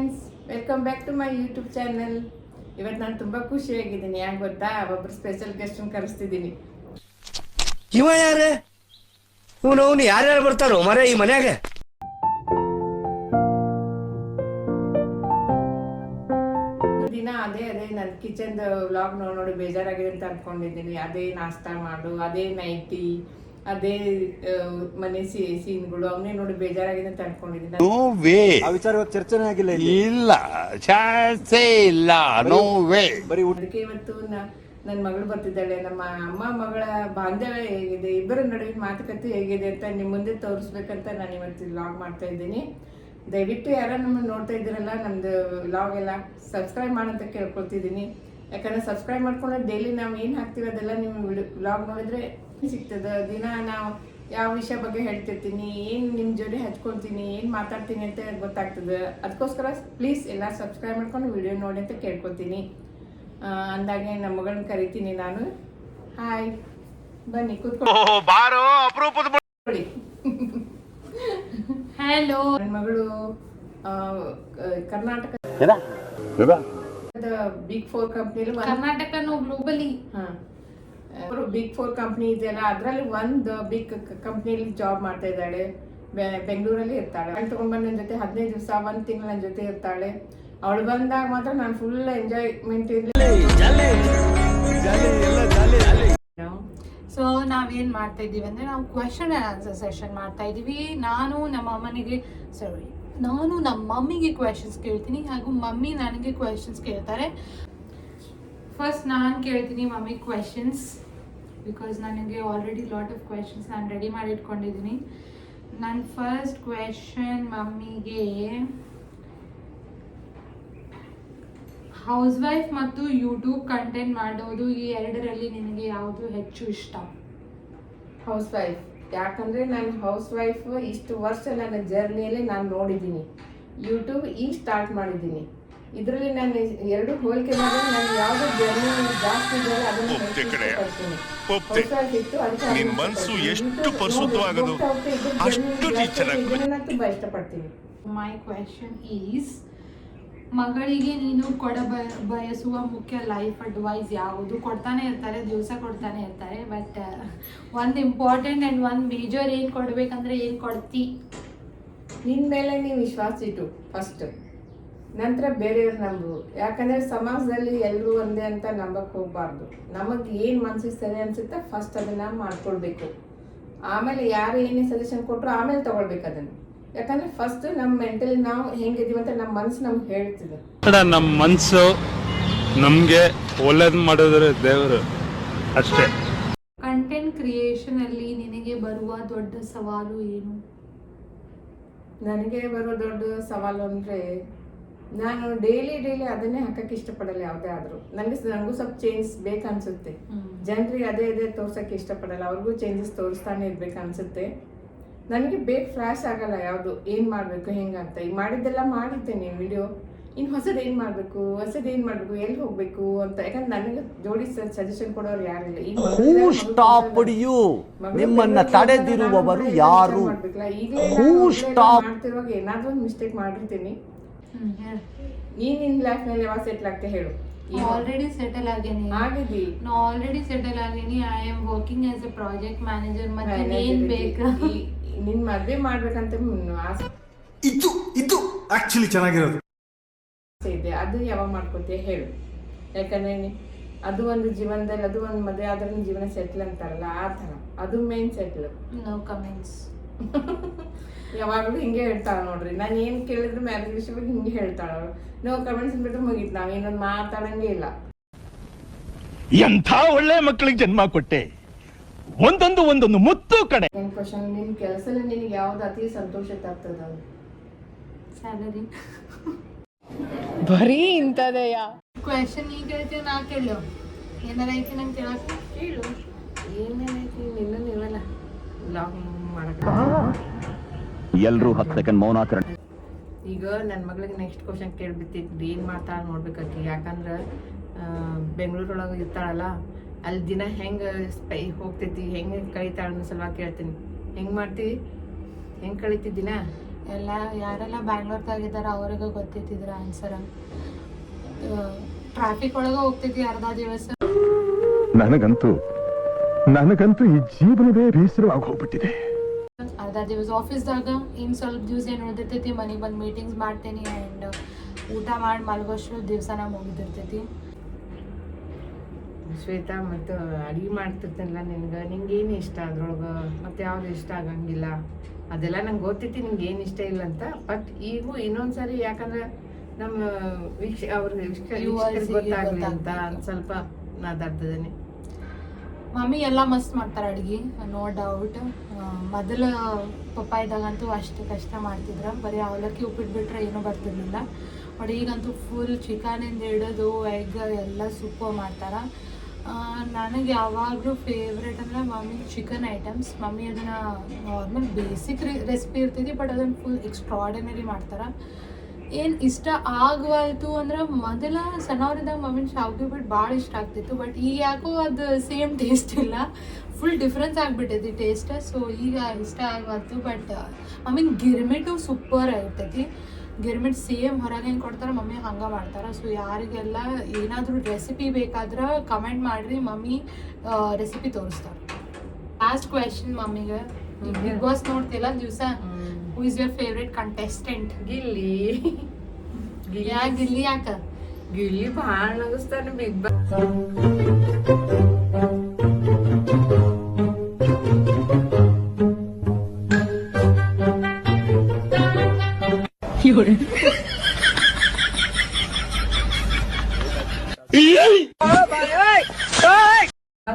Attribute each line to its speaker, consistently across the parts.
Speaker 1: Friends, welcome back to my YouTube channel. ಇವತ್ತು ನಾನು ತುಂಬ ಖುಷಿಯಾಗಿದ್ದೀನಿ. ಯಾಕೆ ಗೊತ್ತಾ? ಒಬ್ಬರು ಸ್ಪೆಷಲ್ ಗೆಸ್ಟನ್ನು ಕರೆಸ್ತಿದ್ದೀನಿ.
Speaker 2: ಇವ ಯಾರೇ? ಅವನು ಯಾರ್ಯಾರು ಬರ್ತಾರೋ ಮರೆ ಈ ಮನ್ಯಾಗ?
Speaker 1: ದಿನ ಅದೇ ನನ್ನ ಕಿಚನ್ ವ್ಲಾಗ್ ನೋಡಿ ಬೇಜಾರಾಗಿದೆ ಅಂತ ಅನ್ಕೊಂಡಿದ್ದೀನಿ. ಅದೇ ನಾಷ್ಟಾ ಮಾಡು, ಅದೇ ನೈಟಿ, ಅದೇ ಮನೆ ಸೀನ್ಗಳು ಅವನ್ನೇ ನೋಡಿ ಬೇಜಾರಾಗಿದೆ ಅಂತ ಅನ್ಕೊಂಡಿದ್ದೀನಿ.
Speaker 3: No way.
Speaker 4: ಆ ವಿಚಾರವಾಗಿ ಚರ್ಚೆನೇ ಆಗಿಲ್ಲ.
Speaker 3: ಇಲ್ಲ, ಚಾನ್ಸೇ ಇಲ್ಲ. No way.
Speaker 4: ಬರೀ
Speaker 1: ಅದಕ್ಕೆ ಇವತ್ತು ನನ್ನ ಮಗಳು ಬರ್ತಿದ್ದಾಳೆ. ನಮ್ಮ ಅಮ್ಮ ಮಗಳ ಬಾಂಧವ್ಯ ಹೇಗಿದೆ, ಇಬ್ಬರ ನಡುವಿನ ಮಾತುಕತೆ ಹೇಗಿದೆ ಅಂತ ನಿಮ್ಮ ಮುಂದೆ ತೋರಿಸ್ಬೇಕಂತ ನಾನು ಇವತ್ತು ವ್ಲಾಗ್ ಮಾಡ್ತಾ ಇದ್ದೀನಿ. ದಯವಿಟ್ಟು ಯಾರು ನಮ್ಮನ್ನು ನೋಡ್ತಾ ಇದ್ದೀರಲ್ಲ, ನಮ್ಮದು ವ್ಲಾಗ್ ಎಲ್ಲ ಸಬ್ಸ್ಕ್ರೈಬ್ ಮಾಡಂತ ಕೇಳ್ಕೊಳ್ತಿದ್ದೀನಿ. ಯಾಕಂದರೆ ಸಬ್ಸ್ಕ್ರೈಬ್ ಮಾಡ್ಕೊಂಡ್ರೆ ಡೈಲಿ ನಾವು ಏನು ಹಾಕ್ತೀವಿ ಅದೆಲ್ಲ ನಿಮ್ಮ ವ್ಲಾಗ್ ನೋಡಿದ್ರೆ ಸಿಗ್ತದೆ. ದಿನ ನಾವು ಯಾವ ವಿಷಯ ಬಗ್ಗೆ ಹೇಳ್ತಿರ್ತೀನಿ, ಏನು ನಿಮ್ಮ ಜೊತೆ ಹಚ್ಕೊಳ್ತೀನಿ, ಏನು ಮಾತಾಡ್ತೀನಿ ಅಂತ ಗೊತ್ತಾಗ್ತದೆ. ಅದಕ್ಕೋಸ್ಕರ ಪ್ಲೀಸ್ ಎಲ್ಲ ಸಬ್ಸ್ಕ್ರೈಬ್ ಮಾಡ್ಕೊಂಡು ವಿಡಿಯೋ ನೋಡಿ ಅಂತ ಕೇಳ್ಕೊತೀನಿ. ಅಂದಾಗೆ ನಮ್ಮ ಮಗಳನ್ನ ಕರಿತೀನಿ ನಾನು. ಹಾಯ್, ಬನ್ನಿ ಕೂತ್ಕೊಳ್ಳಿ.
Speaker 5: ಹಲೋ.
Speaker 1: ನನ್ನ ಮಗಳು ಕರ್ನಾಟಕದ ಬಿಗ್ 4 ಕಂಪ್ನಿಯಲ್ಲಿ
Speaker 5: ಕರ್ನಾಟಕನು ಗ್ಲೋಬಲಿ
Speaker 1: ಬಿಗ್ 4 ಕಂಪ್ನಿ ಇದೆಯಲ್ಲ, ಅದರಲ್ಲಿ ಒಂದು ಬಿಗ್ ಕಂಪ್ನಿಯಲ್ಲಿ ಜಾಬ್ ಮಾಡ್ತಾ ಇದ್ದಾಳೆ. ಬೆಂಗಳೂರಲ್ಲಿ ಇರ್ತಾಳೆ. ಅಲ್ಲಿ ತಗೊಂಡ್ ಬಂದು ನನ್ನ ಜೊತೆ 15 ದಿವಸ 1 ತಿಂಗಳು ನನ್ನ ಜೊತೆ ಇರ್ತಾಳೆ. ಅವಳು ಬಂದಾಗ ಮಾತ್ರ ನಾನು ಫುಲ್ ಎಂಜಾಯ್ಮೆಂಟ್
Speaker 5: ಸೊ ನಾವೇನ್ ಮಾಡ್ತಾ ಇದೀವಿ ಅಂದ್ರೆ ನಾವು ಕ್ವೆಶನ್ ಅಂಡ್ ಆನ್ಸರ್ ಸೆಷನ್ ಮಾಡ್ತಾ ಇದೀವಿ. ನಾನು ನಮ್ಮ ಮಮ್ಮಿಗೆ ಕ್ವೆಶನ್ಸ್ ಕೇಳ್ತೀನಿ, ಹಾಗೂ ಮಮ್ಮಿ ನನಗೆ ಕ್ವೆಶನ್ಸ್ ಕೇಳ್ತಾರೆ. ಫಸ್ಟ್ ನಾನು ಕೇಳ್ತೀನಿ ಮಮ್ಮಿ ಕ್ವೆಶನ್ಸ್, ಬಿಕಾಸ್ ನನಗೆ ಆಲ್ರೆಡಿ ಲಾಟ್ ಆಫ್ ಕ್ವೆಶನ್ಸ್ ನಾನು ರೆಡಿ ಮಾಡಿ ಇಟ್ಕೊಂಡಿದ್ದೀನಿ. ನನ್ನ ಫಸ್ಟ್ ಕ್ವೆಶನ್ ಮಮ್ಮಿಗೆ, ಹೌಸ್ ವೈಫ್ ಮತ್ತು ಯೂಟ್ಯೂಬ್ ಕಂಟೆಂಟ್ ಮಾಡೋದು ಈ ಎರಡರಲ್ಲಿ ನಿನಗೆ ಯಾವುದು ಹೆಚ್ಚು ಇಷ್ಟ?
Speaker 1: House wife. ಯಾಕಂದರೆ ನಾನು ಹೌಸ್ ವೈಫ್ ಇಷ್ಟು ವರ್ಷ ನನ್ನ ಜರ್ನಿಯಲ್ಲಿ ನಾನು ನೋಡಿದ್ದೀನಿ. ಯೂಟ್ಯೂಬ್ ಈಗ ಸ್ಟಾರ್ಟ್ ಮಾಡಿದ್ದೀನಿ. ಇದರಲ್ಲಿ ನಾನು ಎರಡು ಹೋಲಿಕೆ ಮಾಡಿದ್ರೆ ನಾನು ಯಾವುದೋ ಜರ್ನಿ ಜಾಸ್ತಿ ಇದೆಯಲ್ಲ ಅದನ್ನು ಹೇಳ್ತೀನಿ. ಹೌಸ್ ವೈಫ್ ಇತ್ತು, ಅದಕ್ಕೆ
Speaker 3: ಮನಸ್ಸು ಎಷ್ಟು ಪರಿಶುದ್ಧವಾಗದು ಅಷ್ಟು
Speaker 1: ಇದನ್ನ ತುಂಬ ಇಷ್ಟಪಡ್ತೀನಿ.
Speaker 5: ಮೈ ಕ್ವೆಶನ್ ಈಸ್, ಮಗಳಿಗೆ ನೀನು ಬಯಸುವ ಮುಖ್ಯ ಲೈಫ್ ಅಡ್ವೈಸ್ ಯಾವುದು? ಕೊಡ್ತಾನೆ ಇರ್ತಾರೆ, ದಿವಸ ಕೊಡ್ತಾನೆ ಇರ್ತಾರೆ, ಬಟ್ ಒಂದು ಇಂಪಾರ್ಟೆಂಟ್ ಆ್ಯಂಡ್ ಒಂದು ಮೇಜರ್ ಏನು ಕೊಡ್ಬೇಕಂದ್ರೆ ಏನು ಕೊಡ್ತಿ?
Speaker 1: ನಿನ್ನ ಮೇಲೆ ನೀವು ವಿಶ್ವಾಸ ಇಟ್ಟು ಫಸ್ಟ್, ನಂತರ ಬೇರೆಯವ್ರು ನಂಬು. ಯಾಕಂದರೆ ಸಮಾಜದಲ್ಲಿ ಎಲ್ಲರೂ ಒಂದೇ ಅಂತ ನಂಬಕ್ಕೆ ಹೋಗಬಾರ್ದು. ನಮಗೆ ಏನು ಮನಸ್ಸಿಗೆ ಸರಿ ಅನಿಸುತ್ತೆ ಫಸ್ಟ್ ಅದನ್ನು ಮಾಡ್ಕೊಳ್ಬೇಕು. ಆಮೇಲೆ ಯಾರು ಏನೇ ಸಜೆಷನ್ ಕೊಟ್ಟರು ಆಮೇಲೆ ತೊಗೊಳ್ಬೇಕು ಅದನ್ನು. ಯಾಕಂದ್ರೆ ಫಸ್ಟ್ ನಮ್ಮ ಮೆಂಟಲಿ ನಾವು ಹೆಂಗಿದೀವಿ ಅಂತ ನಮ್ಮ ಮನಸ್ಸು ನಮ್ಗೆ ಹೇಳ್ತಿದೆ.
Speaker 6: ನಮ್ಮ ಮನಸ್ಸು ನಮಗೆ ಒಳ್ಳೇದು ಮಾಡಿದ್ರೆ ದೇವರು ಅಷ್ಟೇ.
Speaker 5: ಕಂಟೆಂಟ್ ಕ್ರಿಯೇಷನ್ ಅಲ್ಲಿ ನಿನಗೆ ಬರುವ ದೊಡ್ಡ ಸವಾಲು ಏನು?
Speaker 1: ನನಗೆ ಬರೋ ದೊಡ್ಡ ಸವಾಲು ಅಂದರೆ ನಾನು ಡೈಲಿ ಅದನ್ನೇ ಹಾಕಕ್ಕೆ ಇಷ್ಟಪಡಲ್ಲ. ಯಾವುದೇ ಆದರೂ ನನಗೂ ಸ್ವಲ್ಪ ಚೇಂಜ್ ಬೇಕನ್ಸುತ್ತೆ. ಜನರಿಗೆ ಅದೇ ತೋರ್ಸೋಕ್ಕೆ ಇಷ್ಟಪಡಲ್ಲ, ಅವ್ರಿಗೂ ಚೇಂಜಸ್ ತೋರಿಸ್ತಾನೆ ಇರ್ಬೇಕು ಅನ್ಸುತ್ತೆ. ನನಗೆ ಬೇಗ ಫ್ಲ್ಯಾಶ್ ಆಗಲ್ಲ ಯಾವುದು ಏನು ಮಾಡಬೇಕು ಹೆಂಗಂತ. ಈಗ ಮಾಡಿದ್ದೆಲ್ಲ ಮಾಡಿರ್ತೇನೆ ವಿಡಿಯೋ, ಇನ್ನು ಹೊಸದು ಏನು ಮಾಡಬೇಕು ಎಲ್ಲಿ ಹೋಗಬೇಕು ಅಂತ. ಯಾಕಂದ್ರೆ ನನಗೆ ಜೋಡಿ ಸಜೆಷನ್ ಕೊಡೋರು ಯಾರಿಲ್ಲ.
Speaker 4: ನಿಮ್ಮನ್ನ ತಡೆದಿರುವವರು ಯಾರು?
Speaker 1: ಮಾಡ್ತಿರುವಾಗ ಏನಾದ್ರೂ ಒಂದು ಮಿಸ್ಟೇಕ್ ಮಾಡಿರ್ತೀನಿ. ನೀನ್ ನಿನ್ ಲೈಫ್ ನಲ್ಲಿ ಯಾವಾಗ ಸೆಟ್ಲ್ ಆಗ್ತೇ ಹೇಳು?
Speaker 5: ಆಲ್ರೆಡಿ ಸೆಟಲ್ ಆಗೇನಿ. I am working as a project manager. ಮತ್ತೆ ಏನ್ ಬೇಕು?
Speaker 1: ನಿನ್ ಮದ್ವೆ ಮಾಡ್ಬೇಕಂತ ಆಸೆ
Speaker 4: ಇದು ಆಕ್ಚುಲಿ ಚೆನ್ನಾಗಿರೋದು
Speaker 1: ಇದೆ. ಅದು ಯಾವಾಗ ಮಾಡ್ಕೊತೀಯ ಹೇಳು? ಯಾಕಂದ್ರೆ ಅದು ಒಂದು ಜೀವನದಲ್ಲಿ, ಅದು ಒಂದು ಮದುವೆ ಆದ್ರೆ ಜೀವನ ಸೆಟ್ಲ್ ಅಂತಾರಲ್ಲ, ಆ ಥರ ಅದು ಮೇನ್ ಸೆಟ್ಲ್.
Speaker 5: No comments.
Speaker 1: ಯಾವಾಗಲೂ ಹಿಂಗೆ ಹೇಳ್ತಾಳ ನೋಡ್ರಿ. ನಾನು ಏನು ಕೇಳಿದ್ರು ಮ್ಯಾರೇಜ್ ವಿಷಯ ಬಗ್ಗೆ ಹಿಂಗೆ ಹೇಳ್ತಾಳ. ನೋ ಕಮೆಂಟ್ಸ್ ಬಿಟ್ಟರೆ ಮುಗೀತು, ನಾವು ಏನೊಂದು ಮಾತಾಡಂಗೇ ಇಲ್ಲ.
Speaker 3: ಎಂಥ ಒಳ್ಳೆ ಮಕ್ಕಳಿಗೆ ಜನ್ಮ ಕೊಟ್ಟೆ, ಒಂದೊಂದು ಮುತ್ತು ಕಡೆ.
Speaker 1: ಏನ್ ಕ್ವಶನ್? ನಿನ್ ಕೆಲಸದಲ್ಲಿ ನಿನಗೆ ಯಾವ್ದು ಅತಿ ಸಂತೋಷ ಆಗ್ತದ?
Speaker 5: ಸ್ಯಾಲರಿ.
Speaker 1: ಬರೀ ಇಂಥದೆಯಾ
Speaker 5: ಕ್ವೆಶನ್? ಈಗ ಹೇಳ್ತೀವಿ, ನಾ ಕೇಳು. ಏನಾರ ಐತಿ ನಂಗೆ ಕೇಳಕ್ಕೆ? ಕೇಳು.
Speaker 1: ಏನೇನೈತಿ? ನಿನ್ನ ನೀವಲ್ಲ ಬ್ಲಾಗ್ ಮಾಡಕ್ಕೆ
Speaker 7: ಎಲ್ಲರೂ 10 ಸೆಕೆಂಡ್ ಮೌನಾಚರಣೆ.
Speaker 1: ಈಗ ನನ್ನ ಮಗಳಿಗೆ ನೆಕ್ಸ್ಟ್ ಕ್ವಶನ್ ಕೇಳ್ಬಿಟ್ಟಿದ್ರಿ, ಏನು ಮಾಡ್ತಾಳೆ ನೋಡ್ಬೇಕಾಕಿ. ಯಾಕಂದ್ರೆ ಬೆಂಗಳೂರೊಳಗೆ ಇರ್ತಾಳಲ್ಲ, ಅಲ್ಲಿ ದಿನ ಹೆಂಗೆ ಹೋಗ್ತೈತಿ, ಹೆಂಗೆ ಕಳೀತಾಳೆ ಅನ್ನೋ ಸಲುವಾಗಿ ಕೇಳ್ತೀನಿ. ಹೆಂಗೆ ಮಾಡ್ತೀವಿ, ಹೆಂಗೆ ಕಳೀತಿ ದಿನ?
Speaker 5: ಎಲ್ಲ ಯಾರೆಲ್ಲ ಬ್ಯಾಂಗ್ಳೂರ್ದಾಗಿದ್ದಾರೆ ಅವ್ರಿಗೆ ಗೊತ್ತಿತ್ತಿದ್ರ ಆನ್ಸರ್. ಟ್ರಾಫಿಕ್ ಒಳಗೆ ಹೋಗ್ತಿದ್ವಿ ಅರ್ಧ ದಿವಸ.
Speaker 7: ನನಗಂತೂ ಈ ಜೀವನವೇ ಬೇಸರವಾಗಿ ಹೋಗ್ಬಿಟ್ಟಿದೆ.
Speaker 5: ಅರ್ಧ ದಿವಸ ಆಫೀಸ್ದಾಗ ಇನ್ನು ಸ್ವಲ್ಪ ದಿವಸ ಏನು ಉಳಿದಿರ್ತೈತಿ, ಮನೆಗೆ ಬಂದು ಮೀಟಿಂಗ್ಸ್ ಮಾಡ್ತೀನಿ ಆ್ಯಂಡ್ ಊಟ ಮಾಡಿ ಮಲಗೋಷ್ಟು ದಿವಸನ ಮುಗಿದಿರ್ತೈತಿ.
Speaker 1: ಶ್ವೇತಾ, ಮತ್ತು ಅಡುಗೆ ಮಾಡ್ತಿರ್ತೇನಲ್ಲ ನಿಂಗೇನು ಇಷ್ಟ ಅದ್ರೊಳಗೆ, ಮತ್ತು ಯಾವ್ದು ಇಷ್ಟ ಆಗಂಗಿಲ್ಲ ಅದೆಲ್ಲ ನಂಗೆ ಗೊತ್ತೈತಿ ನಿಂಗೆ ಏನು ಇಷ್ಟ ಇಲ್ಲ ಅಂತ. ಬಟ್ ಈಗೂ ಇನ್ನೊಂದ್ಸರಿ ಯಾಕಂದ್ರೆ ನಮ್ಮ ವೀಕ್ಷಕರಿಗೆ ಗೊತ್ತಾಗಲಿ ಅಂತ ಸ್ವಲ್ಪ ಮಾತಾಡ್ತಿದ್ದೇನೆ.
Speaker 5: ಮಮ್ಮಿ ಎಲ್ಲ ಮಸ್ತ್ ಮಾಡ್ತಾರೆ ಅಡ್ಗೆ, ನೋ ಡೌಟ್. ಮೊದಲು ಪಪ್ಪ ಇದ್ದಾಗಂತೂ ಅಷ್ಟು ಕಷ್ಟ ಮಾಡ್ತಿದ್ರು, ಬರೀ ಅವಲಕ್ಕಿ ಉಪ್ಪಿಟ್ಟು ಬಿಟ್ರೆ ಏನೂ ಬರ್ತಿರ್ಲಿಲ್ಲ. ಬಟ್ ಈಗಂತೂ ಫುಲ್ ಚಿಕನಿಂದ ಹಿಡಿದು ಎಗ್ ಎಲ್ಲ ಸೂಪರ್ ಮಾಡ್ತಾರೆ. ನನಗೆ ಯಾವಾಗಲೂ ಫೇವ್ರೇಟ್ ಅಂದರೆ ಮಮ್ಮಿ ಚಿಕನ್ ಐಟಮ್ಸ್. ಮಮ್ಮಿ ಅದನ್ನು ನಾರ್ಮಲ್ ಬೇಸಿಕ್ ರೆಸಿಪಿ ಇರ್ತೈತಿ, ಬಟ್ ಅದನ್ನು ಫುಲ್ ಎಕ್ಸ್ಟ್ರಾರ್ಡಿನರಿ ಮಾಡ್ತಾರೆ. ಏನು ಇಷ್ಟ ಆಗವಾಯ್ತು ಅಂದ್ರೆ ಮೊದಲ ಸಣ್ಣವರಿದ್ದಾಗ ಮಮ್ಮಿನ ಶಾವಿಗೆ ಬಿಟ್ಟು ಭಾಳ ಇಷ್ಟ ಆಗ್ತಿತ್ತು, ಬಟ್ ಈಗ ಯಾಕೋ ಅದು ಸೇಮ್ ಟೇಸ್ಟ್ ಇಲ್ಲ, ಫುಲ್ ಡಿಫ್ರೆನ್ಸ್ ಆಗಿಬಿಟ್ಟೈತಿ ಟೇಸ್ಟ್. ಸೊ ಈಗ ಇಷ್ಟ ಆಗವಾಯ್ತು. ಬಟ್ ಮಮ್ಮಿನ ಗಿರ್ಮಿಟು ಸೂಪರ್ ಆಗಿರ್ತೈತಿ. ಗಿರ್ಮಿಟ್ ಸೇಮ್ ಹೊರಗೆ ಹೆಂಗೆ ಕೊಡ್ತಾರೆ ಮಮ್ಮಿ ಹಂಗೆ ಮಾಡ್ತಾರೆ. ಸೊ ಯಾರಿಗೆಲ್ಲ ಏನಾದರೂ ರೆಸಿಪಿ ಬೇಕಾದ್ರೆ ಕಮೆಂಟ್ ಮಾಡಿರಿ, ಮಮ್ಮಿ ರೆಸಿಪಿ ತೋರಿಸ್ತಾರೆ. ಲಾಸ್ಟ್ ಕ್ವೆಶನ್ ಮಮ್ಮಿಗೆ, ಬಿಗ್ ಬಾಸ್ ನೋಡ್ತಿಲ್ಲ ದಿವಸ, who is your favourite contestant?
Speaker 1: Gilli.
Speaker 5: Gilli ಯಾಕ?
Speaker 1: ಗಿಲ್ಲಿ ಭಾಳ ನಗಿಸ್ತಾನೆ ಬಿಗ್ ಬಾಸ್.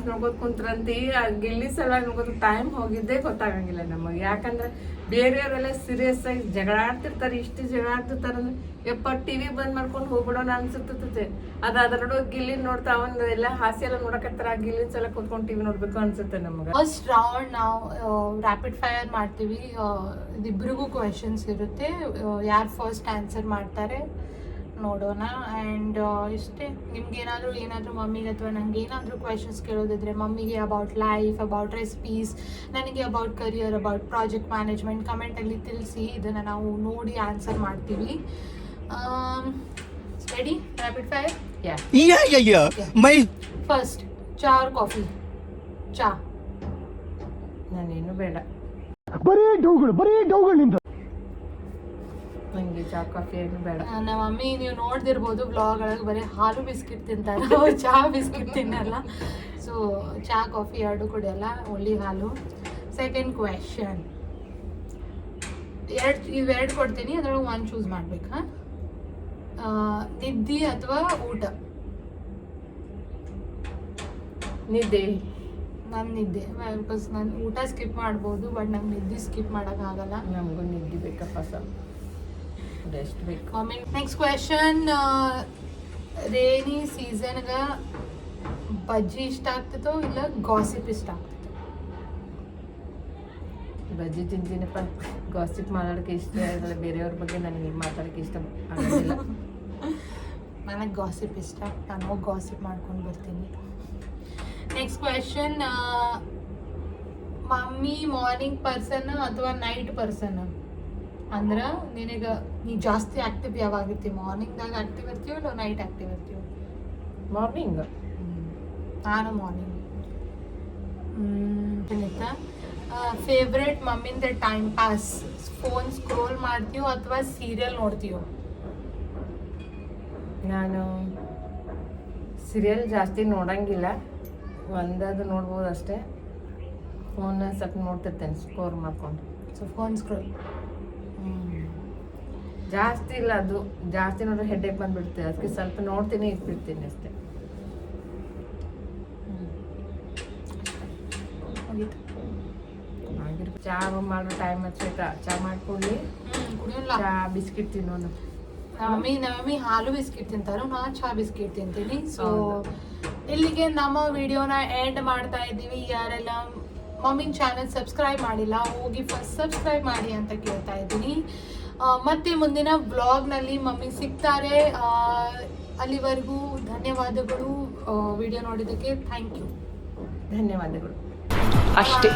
Speaker 1: ನೋಡ್ಕೋತ ಕುಂತ್ರಂತಿ ಗಿಲ್ಲಿ ಸಲ ನೋಡೋದು ಟೈಮ್ ಹೋಗಿದ್ದೇ ಗೊತ್ತಾಗಂಗಿಲ್ಲ ನಮಗೆ. ಯಾಕಂದ್ರೆ ಬೇರೆಯವರೆಲ್ಲ ಸೀರಿಯಸ್ ಆಗಿ ಜಗಳ ಆಡ್ತಿರ್ತಾರೆ, ಇಷ್ಟು ಜಗಳ ಆಡ್ತಿರ್ತಾರೆ ಅಂದ್ರೆ ಯಪ್ಪ ಟಿವಿ ಬಂದ್ ಮಾಡ್ಕೊಂಡು ಹೋಗ್ಬಿಡೋಣ ಅನ್ಸುತ್ತೆ. ಅದ್ರ ಗಿಲ್ಲಿ ನೋಡ್ತಾ ಅವನ್ ಎಲ್ಲ ಹಾಸ್ಯ ಎಲ್ಲ ನೋಡಕತ್ತಾರ, ಗಿಲ್ಲಿ ಸಲ ಕುತ್ಕೊಂಡು ಟಿವಿ ನೋಡ್ಬೇಕು ಅನ್ಸುತ್ತೆ ನಮ್ಗೆ.
Speaker 5: ಫಸ್ಟ್ ರೌಂಡ್ ನಾವು ರ್ಯಾಪಿಡ್ ಫೈರ್ ಮಾಡ್ತೀವಿ. ಇಬ್ಬರಿಗೂ ಕ್ವೆಶನ್ಸ್ ಇರುತ್ತೆ, ಯಾರು ಫಸ್ಟ್ ಆನ್ಸರ್ ಮಾಡ್ತಾರೆ ನೋಡೋಣ. ಆ್ಯಂಡ್ ಇಷ್ಟೇ. ಏನಾದರೂ ಮಮ್ಮಿಗೆ ಅಥವಾ ನನಗೆ ಏನಾದರೂ ಕ್ವೆಶನ್ಸ್ ಕೇಳೋದಿದ್ರೆ ಮಮ್ಮಿಗೆ ಅಬೌಟ್ ಲೈಫ್, ಅಬೌಟ್ ರೆಸಿಪೀಸ್, ನನಗೆ about career, about project management ಕಮೆಂಟಲ್ಲಿ ತಿಳಿಸಿ, ಇದನ್ನು ನಾವು ನೋಡಿ ಆನ್ಸರ್ ಮಾಡ್ತೀವಿ. Ready? Rapid fire. First chai or coffee? ಚಾ.
Speaker 1: ನಾನೇನು ಬೇಡ,
Speaker 7: ಬರೀ ಡೌಗಳಿಂದ
Speaker 1: ನಂಗೆ ಚಾ ಕಾಫಿ ಏನು ಬೇಡ.
Speaker 5: ನಮ್ಮ ಮಮ್ಮಿ ನೀವು ನೋಡ್ದಿರ್ಬೋದು ಬ್ಲಾಗ್ ಒಳಗೆ ಬರೀ ಹಾಲು ಬಿಸ್ಕಿಟ್ ತಿಂತಾರೆ, ಚಾ ಬಿಸ್ಕಿಟ್ ತಿನ್ನಲ್ಲ. ಸೊ ಚಾ ಕಾಫಿ ಎರಡು ಕುಡಿಯಲ್ಲ, ಒಳ್ಳೆ ಹಾಲು. ಸೆಕೆಂಡ್ ಕ್ವೆಶನ್, ಇವೆರಡು ಕೊಡ್ತೀನಿ, ಅದ್ರೊಳಗೆ ಒಂದು ಚೂಸ್ ಮಾಡ್ಬೇಕಾ? ನಿದ್ದೆ ಅಥವಾ ಊಟ?
Speaker 1: ನಿದ್ದೆ.
Speaker 5: ನಾನು ನಿದ್ದೆ, ಬಿಕಾಸ್ ನಾನು ಊಟ ಸ್ಕಿಪ್ ಮಾಡ್ಬೋದು, ಬಟ್ ನಂಗೆ ನಿದ್ದೆ ಸ್ಕಿಪ್ ಮಾಡೋಕ್ಕಾಗಲ್ಲ.
Speaker 1: ನಮಗೂ ನಿದ್ದೆ ಬೇಕಪ್ಪ, ಸ್ವಲ್ಪ ರೆಸ್ಟ್ ಬೇಕು.
Speaker 5: ನೆಕ್ಸ್ಟ್ ಕ್ವೆಶನ್, ರೇನಿ ಸೀಸನ್ಗೆ ಬಜ್ಜಿ ಇಷ್ಟ ಆಗ್ತದೋ ಇಲ್ಲ ಗಾಸಿಪ್ ಇಷ್ಟ ಆಗ್ತದೋ?
Speaker 1: ಬಜ್ಜಿ ತಿಂತೀನಪ್ಪ, ಗಾಸಿಪ್ ಮಾತಾಡೋಕ್ಕೆ ಇಷ್ಟ ಆಗಲ್ಲ. ಬೇರೆಯವ್ರ ಬಗ್ಗೆ ನನಗೆ ಮಾತಾಡೋಕ್ಕೆ ಇಷ್ಟ ಆಗೋದಿಲ್ಲ.
Speaker 5: ನನಗೆ ಗಾಸಿಪ್ ಇಷ್ಟ, ನಾನು ಹೋಗಿ ಗಾಸಿಪ್ ಮಾಡ್ಕೊಂಡು ಬರ್ತೀನಿ. Next question, mummy morning person ಅಥವಾ ನೈಟ್ ಪರ್ಸನ್? ಅಂದ್ರೆ ನಿನಗೆ ನೀ ಜಾಸ್ತಿ ಆ್ಯಕ್ಟಿವ್ ಯಾವಾಗಿರ್ತೀವಿ? ಮಾರ್ನಿಂಗ್ದಾಗ ಆ್ಯಕ್ಟಿವ್ ಇರ್ತೀವೋ ಇಲ್ಲ ನೈಟ್ ಆ್ಯಕ್ಟಿವ್ ಇರ್ತೀವೋ?
Speaker 1: ಮಾರ್ನಿಂಗ್.
Speaker 5: ನಾನು ಮಾರ್ನಿಂಗ್. ಫೇವ್ರೇಟ್ ಮಮ್ಮಿಂದ ಟೈಮ್ ಪಾಸ್? ಫೋನ್ ಸ್ಕ್ರೋಲ್ ಮಾಡ್ತೀವೋ ಅಥವಾ ಸೀರಿಯಲ್ ನೋಡ್ತೀವೋ?
Speaker 1: ನಾನು ಸೀರಿಯಲ್ ಜಾಸ್ತಿ ನೋಡಂಗಿಲ್ಲ, ಒಂದದು ನೋಡ್ಬೋದು ಅಷ್ಟೇ. ಫೋನ್ ಸ್ವಲ್ಪ ನೋಡ್ತಿರ್ತೇನೆ ಸ್ಕೋರ್ ಮಾಡ್ಕೊಂಡು.
Speaker 5: ಸೊ ಫೋನ್ ಸ್ಕ್ರೋಲ್
Speaker 1: ಜಾಸ್ತಿ ಇಲ್ಲ, ಅದು ಜಾಸ್ತಿ ನೋಡ್ರೆ ಹೆಡ್ಡೇಕ್ ಬಂದ್ಬಿಡ್ತೇವೆ, ಅದಕ್ಕೆ ಸ್ವಲ್ಪ ನೋಡ್ತೀನಿ ಇಟ್ಬಿಡ್ತೀನಿ ಅಷ್ಟೇ. ಚಾ ಮಾಡೋ ಟೈಮ್ ಹಚ್ಚೈತ, ಚಾ ಮಾಡ್ಕೊಂಡು
Speaker 5: ಕುಡಿಯಲ್ಲ.
Speaker 1: ಚಾ ಬಿಸ್ಕಿಟ್ ತಿನ್ನೋನು.
Speaker 5: ನಮ್ಮಮ್ಮಿ ಹಾಲು ಬಿಸ್ಕಿಟ್ ತಿಂತಾರೆ, ನಾನು ಚಾ ಬಿಸ್ಕಿಟ್ ತಿಂತೀನಿ. ಸೊ ಇಲ್ಲಿಗೆ ನಮ್ಮ ವಿಡಿಯೋನ ಎಂಡ್ ಮಾಡ್ತಾ ಇದ್ದೀವಿ. ಯಾರೆಲ್ಲ ಮಮ್ಮಿನ ಚಾನಲ್ ಸಬ್ಸ್ಕ್ರೈಬ್ ಮಾಡಿಲ್ಲ, ಹೋಗಿ ಫಸ್ಟ್ ಸಬ್ಸ್ಕ್ರೈಬ್ ಮಾಡಿ ಅಂತ ಕೇಳ್ತಾ ಇದ್ದೀನಿ. ಮತ್ತೆ ಮುಂದಿನ ವ್ಲಾಗ್ನಲ್ಲಿ ಮಮ್ಮಿ ಸಿಗ್ತಾರೆ. ಅಲ್ಲಿವರೆಗೂ ಧನ್ಯವಾದಗಳು. ವಿಡಿಯೋ ನೋಡಿದ್ದಕ್ಕೆ ಥ್ಯಾಂಕ್ ಯು.
Speaker 1: ಧನ್ಯವಾದಗಳು
Speaker 5: ಅಷ್ಟೇ.